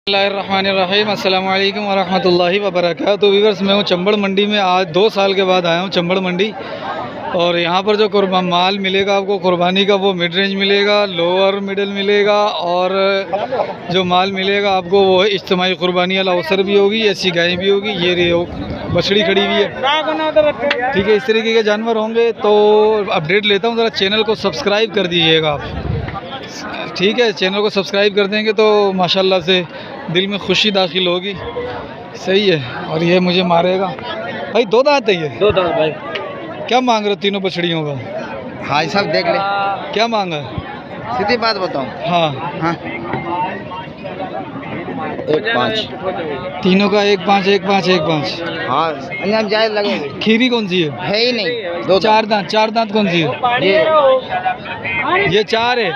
बिस्मिल्लाहिर्रहमानिर्रहीम अस्सलाम वालेकुम वरहमतुल्लाहि वबरकातुहू। व्यूअर्स, मैं हूँ चंबड़ मंडी में। आज 2 साल के बाद आया हूँ चंबड़ मंडी। और यहाँ पर जो माल मिलेगा आपको कुर्बानी का, वो मिड रेंज मिलेगा, लोअर मिडल मिलेगा, और जो माल मिलेगा आपको वो इज्तिमाई कुर्बानी वाला अवसर भी होगी, ऐसी गाय भी होगी। ये बछड़ी खड़ी हुई है, ठीक है। इस तरीके के जानवर होंगे तो अपडेट लेता हूँ। ज़रा चैनल को सब्सक्राइब कर दीजिएगा आप, ठीक है। चैनल को सब्सक्राइब कर देंगे तो माशाल्लाह से दिल में खुशी दाखिल होगी, सही है। और ये मुझे मारेगा भाई। 2 दांत है ये? 2 दांत भाई। क्या मांग रहे हो तीनों बछड़ियों का? हाँ सब देख ले। क्या मांगा है? सीधी बात बताऊं? हाँ हाँ 1.5 तीनों का 1.5 1.5 1.5। हाँ अंजाम जायज लगेंगे। खीरी कौन सी है ही नहीं। 2 4 दांत। 4 दांत कौन सी है? ये 4 है।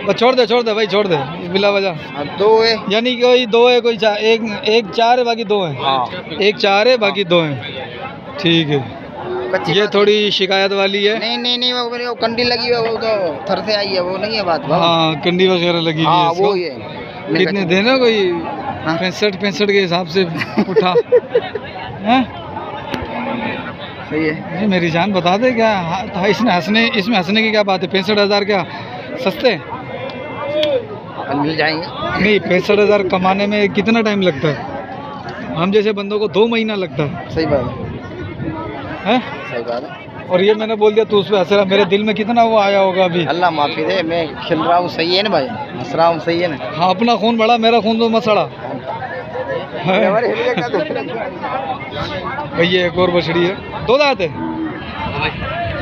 बस छोड़ दे भाई, छोड़ दे बिला वजह। 2 है, यानी कोई 2 है, कोई एक 4 है, बाकी 2 है। हाँ। एक 4 है, बाकी 2 है, ठीक है। ये थोड़ी शिकायत वाली है। नहीं वो कंडी लगी है, वो तो थर से आई है, वो नहीं है बात। हाँ कंडी वगैरह लगी हुई है इसको। वो ये कितने देना? कोई 65 के हिसाब से उठा हैं? सही है। नहीं मेरी जान बता दे क्या इसमें हंसने की क्या बात है? 65,000 क्या सस्ते? मिल जाएंगे। नहीं 65,000 कमाने में कितना टाइम लगता है? हम जैसे बंदों को 2 महीना लगता है। सही बात है, सही बात है। और ये मैंने बोल दिया तो उस पर हंस रहा। मेरे दिल में कितना वो आया होगा अभी। अल्लाह माफी दे, मैं खिल रहा हूँ, सही है ना भाई? हंस रहा हूँ, सही है ना? हाँ अपना खून बड़ा, मेरा खून तो मसड़ा है। भाई ये एक और बछड़ी है, 2 दांत है।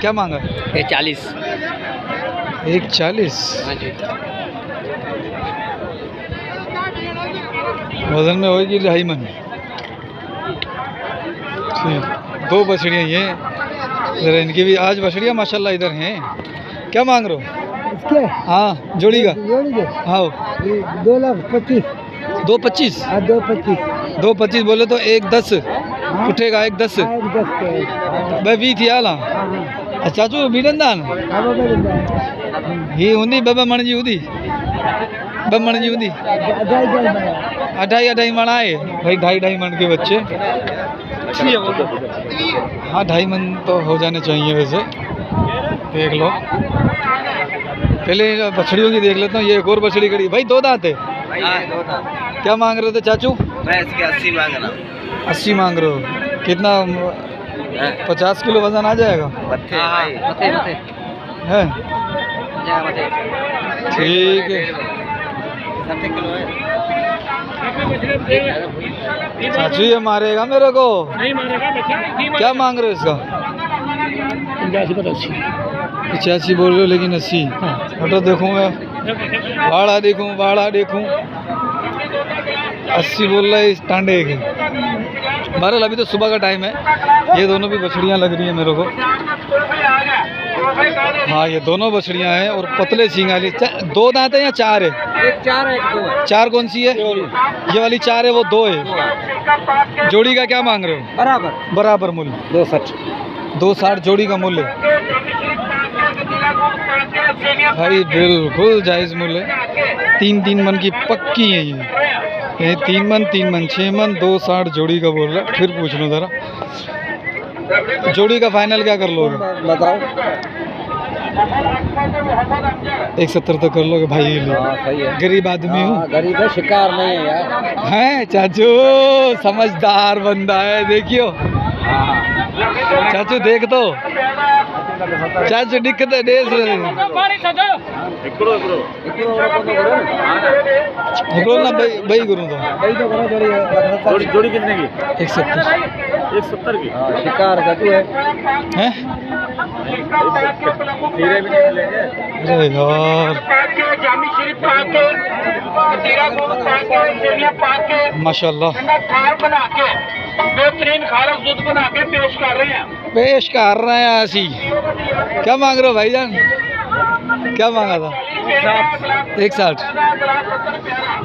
क्या मांगा? 40। 1.40। वजन में होगी 2.5 मन। ठीक, 2 बछड़ियाँ ये। जरा इनकी भी आज बछड़ियाँ माशाल्लाह इधर हैं। क्या मांग रहे हो इसके? हाँ जोड़ी का। हाँ 2,25,000। 2.25। 2,25,000। 2.25 बोले तो 1.10 उठेगा। 1.10 भाई 20 थी आला। चाचू बीडंदान ही हुंदी बबा मण जी हुंदी, ब मण जी हुंदी। 2.5 मन आए भाई। 2.5 मन के बच्चे। हाँ 2.5 मन तो हो जाने चाहिए वैसे। देख लो, पहले बछड़ियों की देख लेता हूँ। ये एक और बछड़ी खड़ी भाई। 2 दांत है। क्या मांग रहे थे चाचू? मैं इसके 80 मांग रहा हूँ। 80 मांग रहे हो? कितना 50 किलो वजन आ जाएगा? है ठीक है। चाचू ये मारेगा मेरे को? क्या मांग रहे हो इसका? 85 बोल रहे हो, लेकिन 80। हटो देखूंगा, भाड़ा देखूं। 80 बोल रहा है इस टांडे के। बहरहाल अभी तो सुबह का टाइम है। ये दोनों भी बछड़ियाँ लग रही हैं मेरे को। हाँ ये दोनों बछड़ियाँ हैं और पतले सींग वाली। 2 दांत है या 4 है? एक 4 है, एक 2 है। 4 कौन सी है? ये वाली 4 है, वो 2 है। जोड़ी का क्या मांग रहे हो? बराबर मूल्य 260 जोड़ी का मूल्य भाई, बिल्कुल जायज़ मूल्य है। 3 मन की पक्की है ये 3 मन 6 मन 260 जोड़ी का बोल रहा है। फिर पूछ लो ज़रा, जोड़ी का फाइनल क्या कर लोगे? बताओ। 170 तक कर लोगे भाई? गरीब आदमी हूँ। गरीब है, शिकार नहीं है यार। हैं चाचू? समझदार बंदा है, देखियो चाचू। देख तो चाचू दिक्कत है डेस ना भाई करूँ तो जोड़ी कितने की? 170 की। शिकार चाचू है। हैं? अरे यार माशाल्लाह बेहतरीन खालस दूध बना के पेश कर रहे हैं ऐसी। क्या मांग रहे हो भाईजान? क्या मांगा था? 160।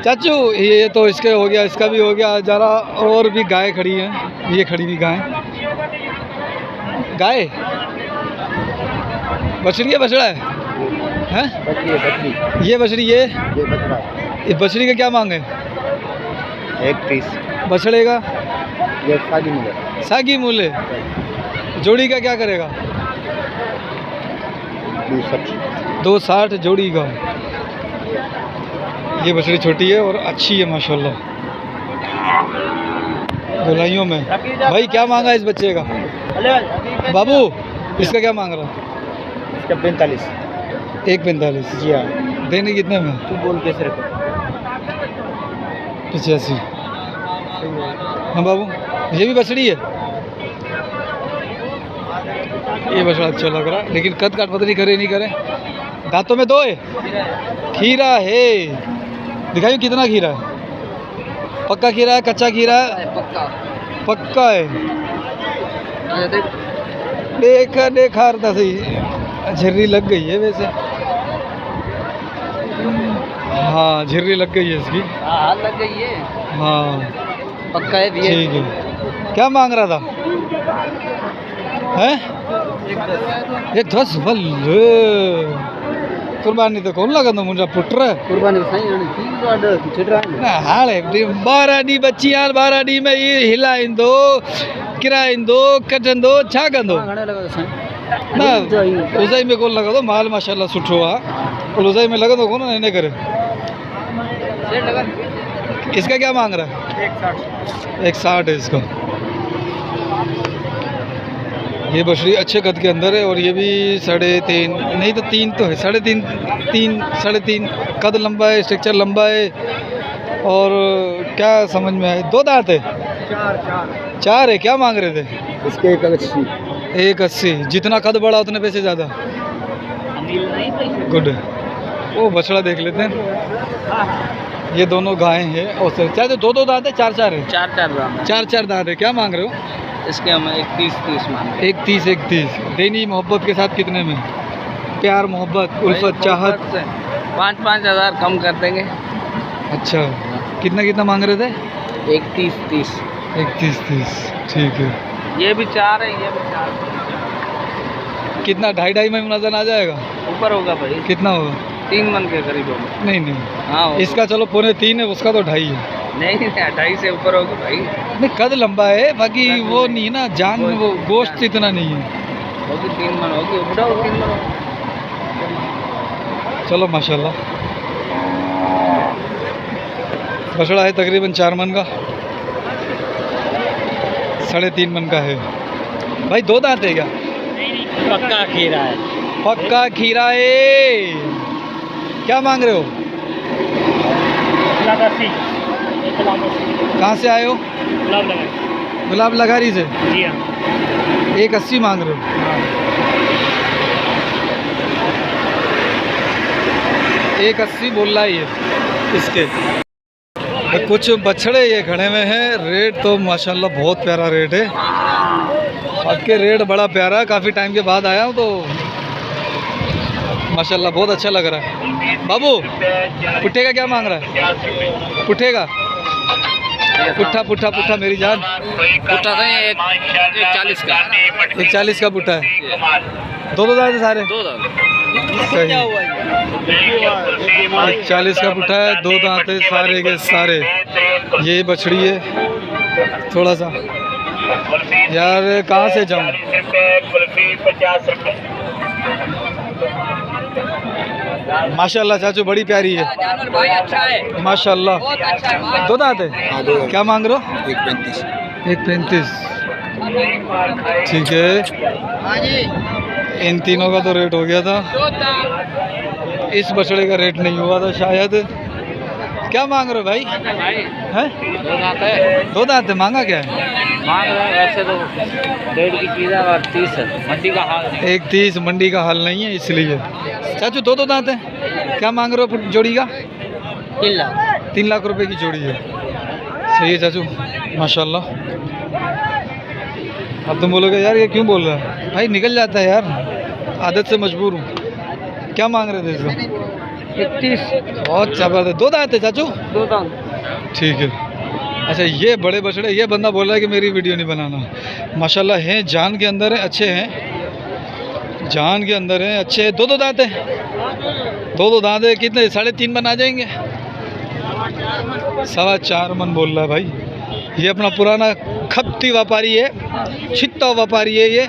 चाचू ये तो इसके हो गया, इसका भी हो गया। जरा और भी गाय खड़ी हैं। ये खड़ी हुई गाय बछड़ी है, बछड़ा है? हैं? बछड़ी। ये बछड़ी, ये बछड़ा। ये बछड़ी का क्या मांगे? 31 बछड़े का ये शादी मिले सागी मूल्य। जोड़ी का क्या करेगा? 260 जोड़ी का। ये बछड़ी छोटी है और अच्छी है माशाल्लाह, गोलाइयों में। भाई क्या मांगा इस बच्चे का? बाबू इसका क्या मांग रहा? इसका 45 1.45। जी हाँ देने कितने में? तू बोल कैसे रखो 85। हाँ बाबू ये भी बछड़ी है। ये बछड़ा अच्छा लग रहा है, लेकिन कद काट पता नहीं करे नहीं करे। दांतों में 2 है, खीरा है। दिखाइए कितना खीरा है। पक्का खीरा है, कच्चा खीरा है? पक्का है। देखा था सही, झिर्री लग गई है वैसे। हाँ झिर्री लग गई है इसकी। हाँ लग गई है। हाँ पक्का है दिए। ठीक है। क्या मांग रहा था? हैं? 110 बल्ले। कुर्बानी तो कौन लगा? मुझे पुत्र कुर्बानी सही चिट रहा है ना हाले 12 डी बच्ची यार 12 डी में ये हिलाइंदो किराइंदो कटंदो छा कंदो घणे लगा सही ना। उजाई में कौन लगा दो माल माशाल्लाह सुठो आ और उजाई में लगा दो कौन इन्हें करे। इसका क्या मांग रहा है? 160 है इसका। ये बछड़ी अच्छे कद के अंदर है और ये भी 3.5 नहीं तो 3 तो है, 3.5 कद लंबा है, स्ट्रक्चर लंबा है। और क्या समझ में आए? 2 दांत है? 4 है। क्या मांग रहे थे? इसके 180। जितना कद बढ़ा उतने पैसे ज़्यादा। गुड। वो बछड़ा देख लेते हैं। ये दोनों गायें हैं और क्या 2 दांत है? 4 है? 4 दांत है। क्या मांग रहे हो? इसके हम 31 मांगे। 31। देनी मोहब्बत के साथ कितने में? प्यार मोहब्बत उल्फत चाहत 5-5 हज़ार कम कर देंगे। अच्छा कितना मांग रहे थे? 31-30। 31-30 ठीक है। ये भी 4 है, ये भी 4। कितना 2.5 में नजर आ जाएगा? ऊपर होगा भाई। कितना होगा? 3 मन के करीब होगा। नहीं हाँ इसका चलो 3.25 है, उसका तो 2.5 है। नहीं 2.5 से ऊपर होगी भाई। नहीं कद लंबा है, बाकी वो नहीं है ना जान, वो गोश्त इतना नहीं है। होगी 3 मन होगी, उठाओ 3 मन होगी। चलो माशाल्लाह। बछड़ा है तकरीबन 4 मन का, 3.5 मन का है। भाई 2 दांत है क्या? पक्का खीरा है। पक्का खीरा है। क्या मांग रहे हो? कहाँ से आए हो? गुलाब लगारी से। जी हाँ। 180 मांग रहे हो? 180 बोल रहा है ये इसके। कुछ बछड़े ये खड़े हुए हैं। रेट तो माशाल्लाह बहुत प्यारा रेट है। आपके रेट बड़ा प्यारा, काफ़ी टाइम के बाद आया हूँ तो माशाल्लाह बहुत अच्छा लग रहा है। बाबू पुट्ठे का क्या मांग रहा है? पुट्ठे का पुट्ठा मेरी जान। पुट्ठा था 140 का। 140 का पुट्ठा है। 2 दांत है सारे? 2 दांत। सही। 140 का पुट्ठा है, 2 दांत है सारे के सारे। ये बछड़ी है। थोड़ा सा यार कहाँ से जाऊँ? माशाल्लाह चाचू बड़ी प्यारी है माशाल्लाह। 2 दांत है? क्या मांग रहे हो? 1.35। ठीक है। इन तीनों का तो रेट हो गया था, इस बछड़े का रेट नहीं हुआ था शायद। क्या मांग रहे हो भाई? हैं? 2 दांत है। 2 दांत है। मांगा क्या है? मांग रहे हैं वैसे तो 1.5 की चीज़ है और 30 है। मंडी का हाल 1.30 मंडी का हाल नहीं है इसलिए। चाचू 2 दांत है। क्या मांग रहे हो जोड़ी का? 3 लाख। 3 लाख रुपए की जोड़ी है। सही है चाचू माशाल्लाह। अब तुम बोलोगे यार ये क्यों बोल रहा है? भाई निकल जाता है यार, आदत से मजबूर हूँ। क्या मांग रहे थे इसका? 31। बहुत जबरदस्त। 2 दांत है चाचू? 2 दांत। ठीक है। अच्छा ये बड़े बछड़े, ये बंदा बोल रहा है कि मेरी वीडियो नहीं बनाना। माशाल्लाह हैं, जान के अंदर है, अच्छे हैं, जान के अंदर हैं, अच्छे हैं। 2 दांत है। 2 दांत है। कितने? 3.5 मन आ जाएंगे। 4.25 मन बोल रहा है भाई। ये अपना पुराना खपती व्यापारी है, छित्ता व्यापारी है ये,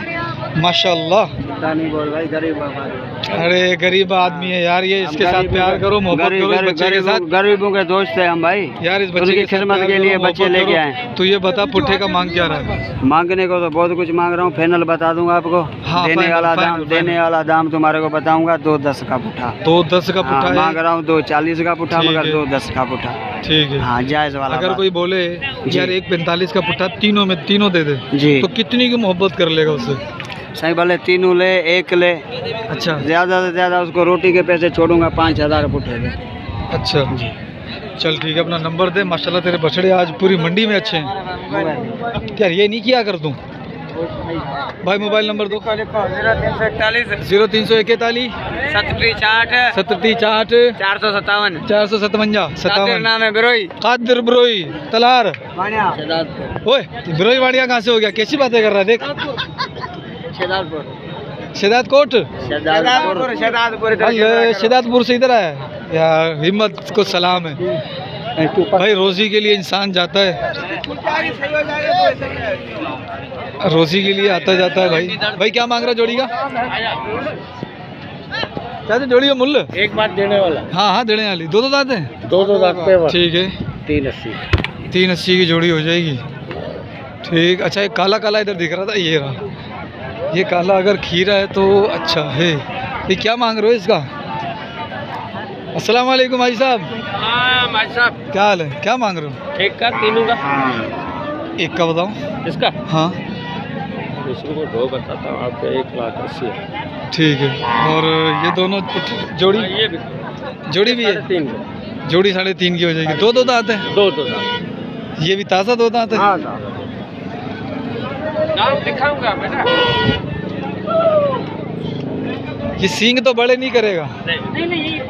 माशाल्लाह। नहीं बोल भाई, गरीब व्यापारी। अरे गरीब आदमी है यार ये, इसके साथ प्यार करो, मोहब्बत करो इस बच्चे के साथ। गरीबों के दोस्त है हम भाई यार, इस बच्चे की खिदमत के लिए बच्चे लेके आए। तो ये बता पुट्ठे का मांग क्या रहा है? मांगने को तो बहुत कुछ मांग रहा हूँ, फाइनल बता दूंगा आपको। हाँ, देने वाला दाम तुम्हारे को बताऊंगा 2.10 का पुट्ठा। 2.10 का पुट्ठा मांग रहा हूँ 2.40 का पुट्ठा, मगर 2.10 का पुट्ठा। ठीक है, हाँ जायज वाला। अगर कोई बोले यार 1.45 का पुट्ठा तीनों में तीनों दे दे जी, तो कितनी की मोहब्बत कर लेगा उससे? सही भले तीनों ले, एक ले, अच्छा ज्यादा से ज्यादा उसको रोटी के पैसे छोड़ूंगा 5,000 पुट्ठे ले। अच्छा चल ठीक है, अपना नंबर दे। माशाल्लाह तेरे बछड़े आज पूरी मंडी में अच्छे हैं यार, ये नहीं किया कर तू भाई। मोबाइल नंबर दो। 0341 0341 764 457 457 नाम है बिरोई कादिर ब्रोई तलार। ओए ब्रोई वाड़िया कहाँ से हो गया? कैसी बातें कर रहा है देख। शहदादकोट, शहदादपुर से इधर आया यार। हिम्मत को सलाम है भाई, रोजी के लिए इंसान जाता है, रोजी के लिए आता जाता है भाई। भाई क्या मांग रहा जोड़ी का? क्या जोड़ी का मूल्य? एक बात देने वाला। हाँ हाँ देने वाली। दो दांत हैं? दो दांत पे। ठीक है, 380 की जोड़ी हो जाएगी। ठीक। अच्छा एक काला काला इधर दिख रहा था, ये रहा। ये काला अगर खीरा है तो अच्छा है। ये क्या मांग रहे हो इसका? अस्सलाम वालेकुम भाई साहब। हाँ भाई साहब, क्या हाल है? क्या मांग रहे हो? एक का तीनों का। एक का बताओ। इसका हाँ दूसरे को 2 बताता हूँ आपको, 1,80,000। ठीक है। और ये दोनों जोड़ी? ये भी जोड़ी भी है? 3 जोड़ी 3.5 की हो जाएगी। दो दांत है? दो दांत। ये भी ताज़ा 2 दांत है? हाँ दाम दिखाऊंगा बेटा। ये सींग तो बड़े नहीं करेगा? नहीं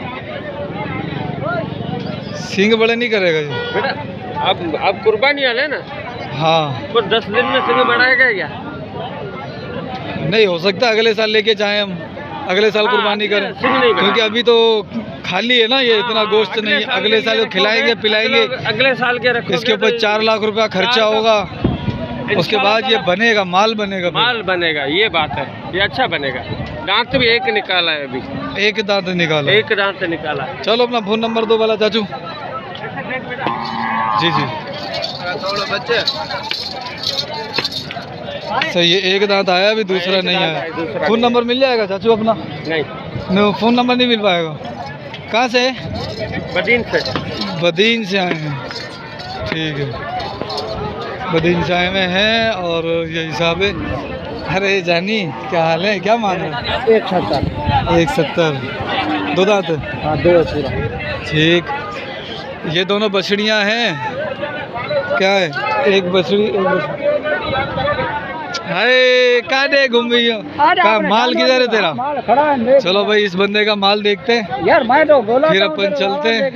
सींग बड़े नहीं करेगा ये बेटा। अब कुर्बानी वाले ना। हाँ तो 10 दिन में सिंह बढ़ाएगा क्या? नहीं हो सकता अगले साल लेके जाएं हम, अगले साल कुर्बानी करें, क्योंकि अभी तो खाली है ना ये, इतना गोश्त नहीं है। अगले साल खिलाएंगे पिलाएंगे, अगले साल के रखोगे इसके ऊपर 4 लाख रुपया खर्चा होगा, उसके बाद ये बनेगा, माल बनेगा। माल बनेगा, ये बात है, ये अच्छा बनेगा। दांत भी एक निकाला है अभी, एक दांत निकाला, एक दांत निकाला। चलो अपना फ़ोन नंबर दो वाला चाचू। जी जी बच्चे सही है, एक दांत आया अभी, दूसरा नहीं आया। फ़ोन नंबर मिल जाएगा चाचू अपना? नहीं, फ़ोन नंबर नहीं मिल पाएगा। कहाँ से? बदीन से। बदीन से आए हैं। ठीक है, बदीन से आए हुए हैं और ये हिसाब है। अरे जानी क्या हाल है? क्या मांग रहे हैं? 170। 170। 2 दांत? हाँ 2 पूरा। ठीक। ये दोनों बछड़ियाँ हैं। क्या है? एक बछड़ी, एक बछड़ी। अरे काटे घूम गई हो का? माल किधर है तेरा? माल खड़ा है। चलो भाई इस बंदे का माल देखते हैं यार, मैं तो बोला फिर अपन चलते हैं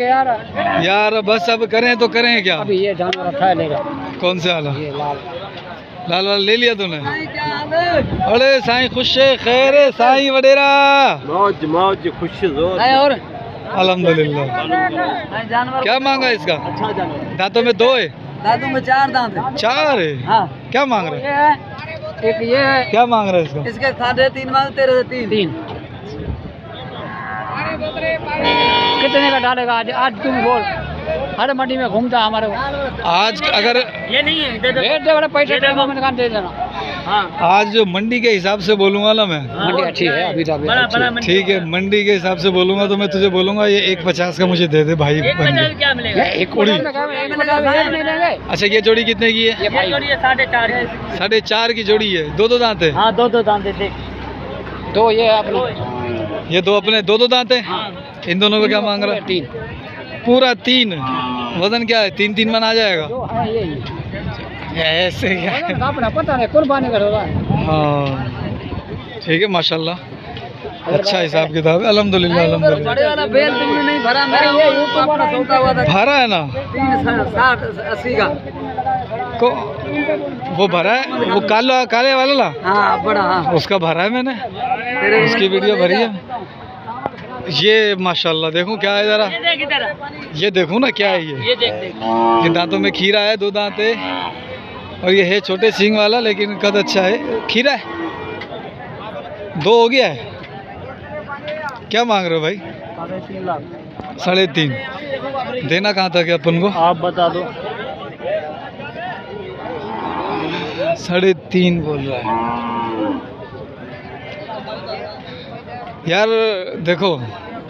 यार। बस अब करें तो करें क्या? अभी ये जानवर उठा लेगा। कौन से वाला? ये लाल लाल वाला ले लिया तूने? अरे साईं खुश है, खैर है साईं वडेरा? मौज मौज खुश जोर। और अल्हम्दुलिल्लाह। क्या मांगा इसका? अच्छा जानवर। दांतों में 2 है? दांतों में 4 दांत है। 4 है? हाँ। क्या मांग रहे हैं? एक ये है। क्या मांग रहे हैं इसका? इसके 3.5 मांग, 3.5। कितने का डालेगा आज? आज तुम बोल, हर मंडी में घूमता हमारे को। आज अगर ये नहीं है, दे दे बड़े पैसे दे देना। हाँ, आज जो मंडी के हिसाब से बोलूँगा ना मैं, मंडी अच्छी है अभी तो। ठीक है, मंडी के हिसाब से बोलूँगा तो मैं तुझे बोलूँगा ये 1.50 का मुझे दे दे भाई। क्या मिलेगा? एक उड़ी। अच्छा ये जोड़ी कितने की है? ये जोड़ी है 4.5। 4.5 की जोड़ी है। 2 दांत है? हाँ 2 दांत है। 2 ये अपने, ये 2 अपने 2 दांत है। इन दोनों को क्या मांग रहा है? 3 पूरा 3। वजन क्या है? 3 मन आ जाएगा? हाँ ये ऐसे क्या? अपना पता नहीं, कुर्बानी कर रहा है। हाँ ठीक है, माशाल्लाह अच्छा हिसाब किताब है। अल्हम्दुलिल्लाह अल्हम्दुलिल्लाह। बड़े वाला बेल तुमने नहीं भरा, मेरा वो अपना सौदा हुआ था। भरा है ना? 60-80 का को वो भरा है, वो काले वाला ना? हाँ बड़ा। हाँ उसका भरा है मैंने, उसकी वीडियो भरी है। ये माशाल्लाह देखो क्या है ज़रा, देख इधर, ये देखो ना क्या है ये देख देख। ये दांतों में खीरा है, 2 दांत है, और ये है छोटे सींग वाला लेकिन कद अच्छा है। खीरा है, 2 हो गया है। क्या मांग रहे हो भाई? 3.5 लाख। 3.5। देना कहाँ तक है अपन को? आप बता दो। 3.5 बोल रहा है यार। देखो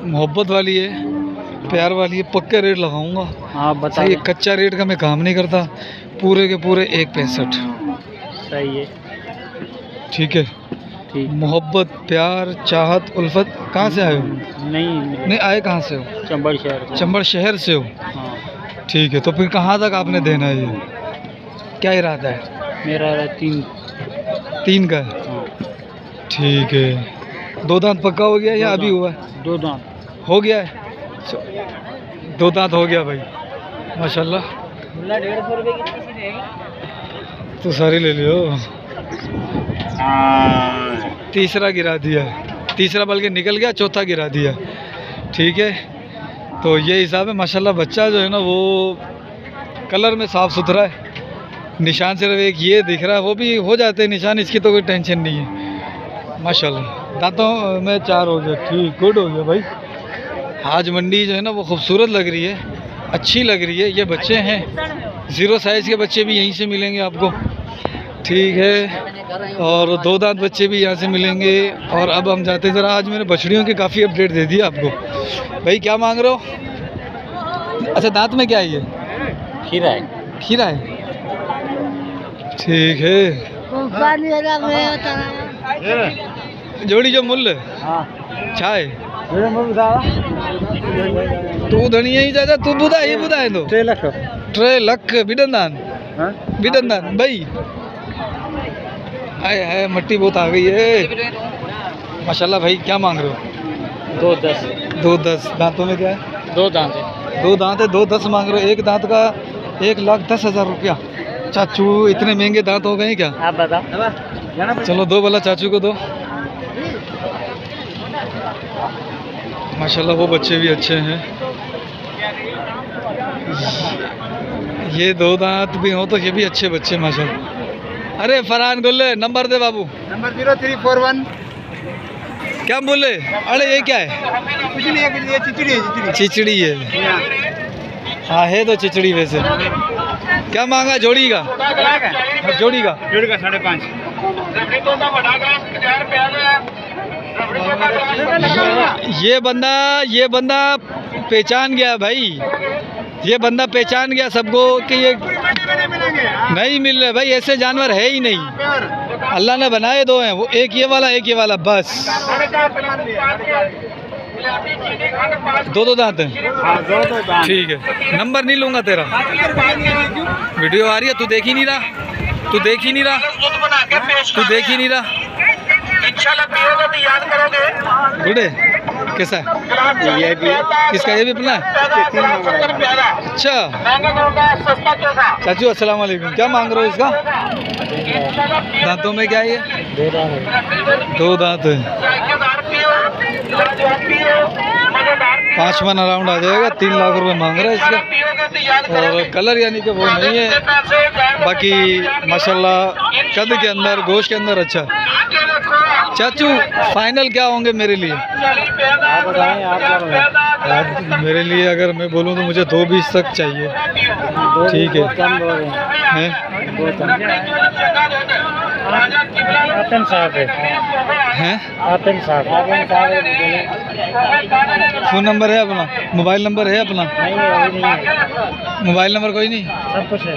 मोहब्बत वाली है, प्यार वाली है, पक्के रेट लगाऊंगा। आप बता सही, दो। कच्चा रेट का मैं काम नहीं करता। पूरे के पूरे 1.65। सही है, ठीक है। ठीक। मोहब्बत, प्यार, चाहत, उल्फत। कहाँ से आए हो? नहीं आए, कहाँ से हो? चंबल शहर से। चंबल शहर से हो? हाँ। ठीक है, तो फिर कहाँ तक आपने देना है? ये क्या इरादा है? मेरा 3 का है? हाँ। ठीक है। 2 दांत पक्का हो गया या अभी हुआ है? 2 दांत हो गया है। 2 दांत हो गया भाई, माशाल्लाह। 150 रुपये की किसी देगा? तो सारी ले लियो। तीसरा गिरा दिया, तीसरा बल्कि निकल गया, चौथा गिरा दिया। ठीक है, तो ये हिसाब है माशाल्लाह। बच्चा जो है ना वो कलर में साफ़ सुथरा है। निशान सिर्फ एक ये दिख रहा है, वो भी हो जाते हैं निशान, इसकी तो कोई टेंशन नहीं है माशाल्लाह। दांतों में 4 हो गया। ठीक, गुड हो गया भाई। आज मंडी जो है ना वो खूबसूरत लग रही है, अच्छी लग रही है। ये बच्चे हैं, 0 साइज़ के बच्चे भी यहीं से मिलेंगे आपको। ठीक है, और 2 दांत बच्चे भी यहाँ से मिलेंगे। और अब हम जाते ज़रा, आज मैंने बछड़ियों की काफ़ी अपडेट दे दी आपको। भाई क्या मांग रहे हो? अच्छा, दांत में क्या है ये? खीरा है। खीरा है, ठीक है। जोड़ी जो मूल्य हाँ। छाए तू धनिया ही दादा, तू बुधा ये बुधाए तो 3 लाख। 3 लाख बिडनदान भाई। हाय हाय, मट्टी बहुत आ गई है माशाल्लाह। भाई क्या मांग रहे हो? 2.10। 2.10। दांतों में क्या है? 2 दांत है। 2 दांत है, 2.10 मांग रहे हो। एक दांत का 1,10,000 रुपया। चाचू इतने महंगे दांत हो गए क्या? आप बताओ। चलो 2 वाला चाचू को दो। माशाल्लाह वो बच्चे भी अच्छे हैं। ये 2 दांत भी हो तो ये भी अच्छे बच्चे माशाल्लाह। अरे फरहान गुल्ले, नंबर दे बाबू। नंबर 0341। क्या बोले? अरे ये क्या है? कुछ नहीं है, चिचड़ी है। चिचड़ी है। हाँ है तो चिचड़ी वैसे। क्या मांगा जोड़ी का? जोड़ी का 5.5। ये बंदा पहचान गया भाई। ये बंदा पहचान गया सबको कि ये नहीं मिल रहे भाई, ऐसे जानवर है ही नहीं। अल्लाह ने बनाए 2 हैं, वो एक ये वाला बस। 2 दांत हैं। ठीक है, नंबर नहीं लूँगा तेरा। वीडियो आ रही है, तू देख ही नहीं रहा। गुडे कैसा है? ये भी किसका? ये भी अपना है? अच्छा चाचू अस्सलाम वालेकुम। क्या मांग रहे हो इसका? दांतों में क्या है ये? 2 दांत है। 5 मन अराउंड आ जाएगा। 3 लाख रुपए मांग रहा है इसका। और कलर यानी कि वो नहीं है, बाकी माशाल्लाह कद के अंदर, गोश्त के अंदर अच्छा। चाचू फाइनल क्या होंगे मेरे लिए? आप बताएं, आप क्या बताएं? मेरे लिए अगर मैं बोलूँ तो मुझे 2.20 तक चाहिए। ठीक है। कम बोल रहे हैं। बहुत कम। आप इंसाफ है। हैं? आप इंसाफ है। फ़ोन नंबर है अपना? मोबाइल नंबर है अपना? नहीं है, अभी नहीं है। मोबाइल नंबर कोई नहीं? सब कुछ है,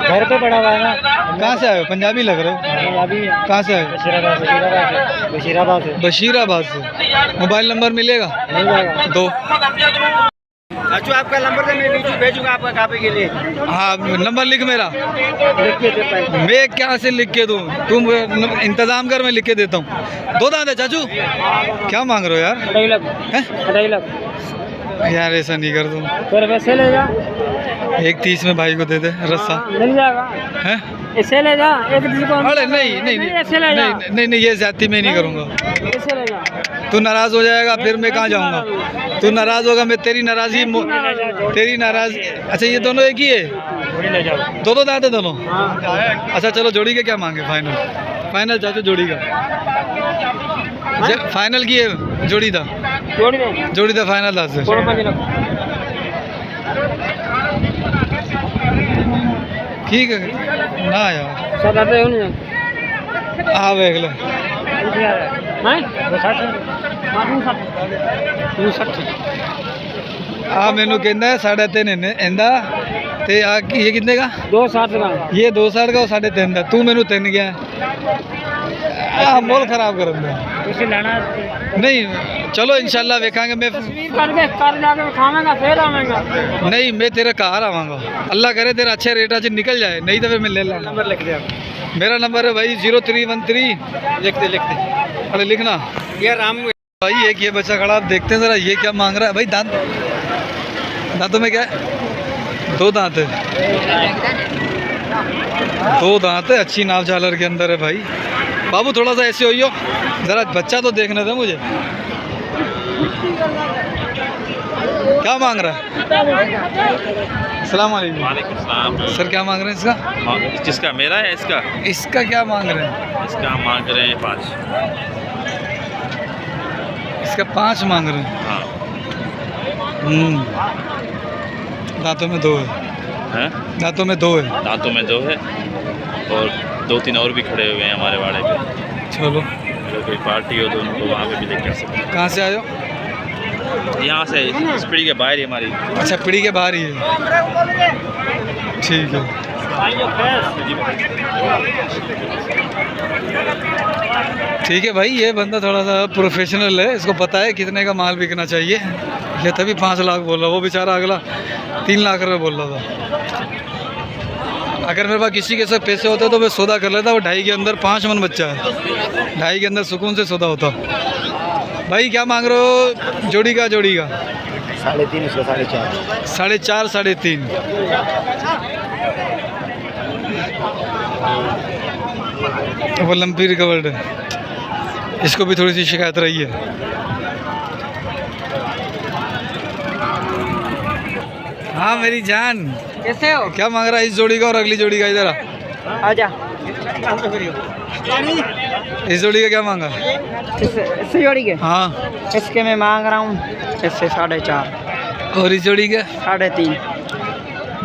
घर पे पड़ा हुआ है ना। कहाँ से आए हो? पंजाबी लग रहे हो। अभी कहाँ से आए हो? बशीराबाद से। बशीराबाद से। मोबाइल नंबर मिलेगा? मिल जाएगा। 2। अच्छा, आपका नंबर तो मैं नीचे भेजूंगा आपका कापी के लिए। हाँ नंबर लिख मेरा। लिख के दे पाएंगे। मैं क्या से लिख के दूँ? तुम इंतज़ाम कर, मैं लिख के देता हूँ। 2 दांत है चाचू। क्या मांग रहे हो यार? 2.5 लाख। हैं? 2.5 लाख। यार ऐसा नहीं कर दूँ। फिर वैसे ले जा। 1.30 में भाई को दे दे रस्सा। मिल जाएगा। हैं? ऐसे ले जा। एक दिन को अरे नहीं, ऐसे ले जा। नहीं, ये ज्यादती मैं नहीं करूँगा। कैसे ले जाऊं? तू नाराज़ हो जाएगा, फिर मैं कहाँ जाऊँगा? तू नाराज़ होगा, मैं तेरी नाराज़गी तेरी नाराज़गी। अच्छा ये दोनों एक ही है? ले जाओ। दो दांत है दोनों? हाँ। अच्छा चलो जोड़ी के क्या मांगे? फाइनल फाइनल चाचू जोड़ी का फाइनल की है जोड़ी था जोड़ी था फाइनल था सर। ठीक है ना यार हाँ देख ले हाँ मैनू कहना है 3.5 इंदा ते ये कितने का? 260 का। ये 260 का 3.5 का। तू मैनू 3 गया मोल खराब कर उसे लेना नहीं। चलो इंशाल्लाह वेखांगे। मैं तस्वीर करके कर जाके खावेंगा फिर आवेंगा। नहीं मैं तेरे घर आवांगा, अल्लाह करे तेरा अच्छे रेट आज निकल जाए, नहीं तो फिर मैं ले लूँगा। नंबर लिख दे आप। मेरा नंबर है भाई 0313। लिखते अरे लिखना ये राम भाई। एक ये बच्चा खड़ा, आप देखते हैं ज़रा ये क्या मांग रहा है भाई। दांतों में क्या है? 2 दांत है, 2 दांत है, अच्छी नाव झालर के अंदर है भाई। बाबू थोड़ा सा ऐसे होइयो, ज़रा बच्चा तो देखने दे मुझे। क्या मांग रहा है? अस्सलाम वालेकुम। वालेकुम सलाम। सर क्या मांग रहे हैं इसका? किसका? मेरा है इसका? इसका क्या मांग रहे हैं? इसका हम मांग रहे हैं 5। इसका 5 मांग रहे हैं। हाँ। दांतों में 2 है। हैं? दांतों में 2 है। दांतों में 2 है और 2-3 और भी खड़े हुए हैं हमारे वाड़े पे। चलो अगर कोई पार्टी हो तो उनको वहाँ पे भी देख कर सकते कहाँ से आए हो? हैं। यहाँ से इस पीढ़ी के बाहर ही हमारी। अच्छा पीढ़ी के बाहर ही है, ठीक है। ठीक है भाई, ये बंदा थोड़ा सा प्रोफेशनल है, इसको पता है कितने का माल बिकना चाहिए। ये तभी 5 लाख बोल रहा, वो बेचारा अगला 3 लाख रुपये बोल रहा था। अगर मेरे पास किसी के साथ पैसे होते तो मैं सौदा कर लेता। वो 2.5 के अंदर 5 मन बच्चा है, 2.5 के अंदर सुकून से सौदा होता। भाई क्या मांग रहे हो जोड़ी का? 3.5 इसका 4.5। 4.5 3.5। वो लंपी रिकवर्ड है, इसको भी थोड़ी सी शिकायत रही है। हाँ मेरी जान, कैसे हो? क्या मांग रहा है इस जोड़ी का और अगली जोड़ी का? इधर आजा। इस जोड़ी का क्या मांगा? इससे जोड़ी के? हाँ। इसके मैं मांग रहा हूँ इससे 4.5। और इस जोड़ी के? 3.5।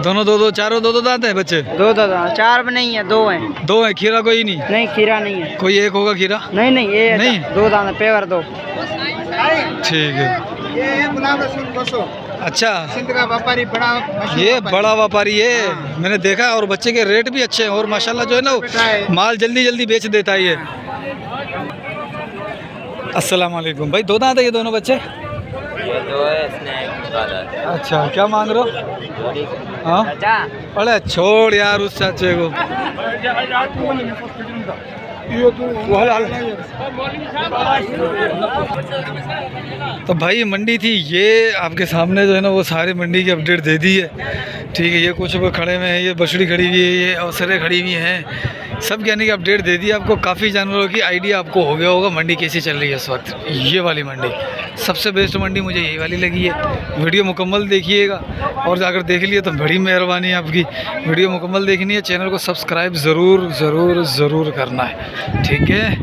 दोनों 2-2 चारों 2-2 दांत है बच्चे? 2 4 में नहीं है, 2 हैं। 2 है, खीरा कोई नहीं? नहीं खीरा नहीं है। कोई एक होगा खीरा? नहीं ये नहीं? 2 दाना पेवर 2। ठीक है। ये गुलाब रसूल बसो। अच्छा सिंध का व्यापारी बड़ा ये बड़ा व्यापारी है, मैंने देखा। और बच्चे के रेट भी अच्छे हैं और माशाल्लाह जो है ना माल जल्दी जल्दी बेच देता है ये। अस्सलाम वालेकुम भाई। 2 दांत है ये दोनों बच्चे? ये 2 है, स्नैक वाला। अच्छा क्या मांग रहे हो? हाँ अरे छोड़ यार उस चाचे को। तो भाई मंडी थी ये, आपके सामने जो है ना वो सारे मंडी की अपडेट दे दी है। ठीक है, ये कुछ खड़े हुए हैं, ये बछड़ी खड़ी हुई है, ये अवसरें खड़ी हुई हैं, सब यानी कि अपडेट दे दी आपको। काफ़ी जानवरों की आइडिया आपको हो गया होगा मंडी कैसी चल रही है इस वक्त। ये वाली मंडी सबसे बेस्ट मंडी मुझे यही वाली लगी है। वीडियो मुकम्मल देखिएगा और अगर देख लिए तो बड़ी मेहरबानी है आपकी। वीडियो मुकम्मल देखनी है, चैनल को सब्सक्राइब ज़रूर ज़रूर ज़रूर करना है, ठीक है।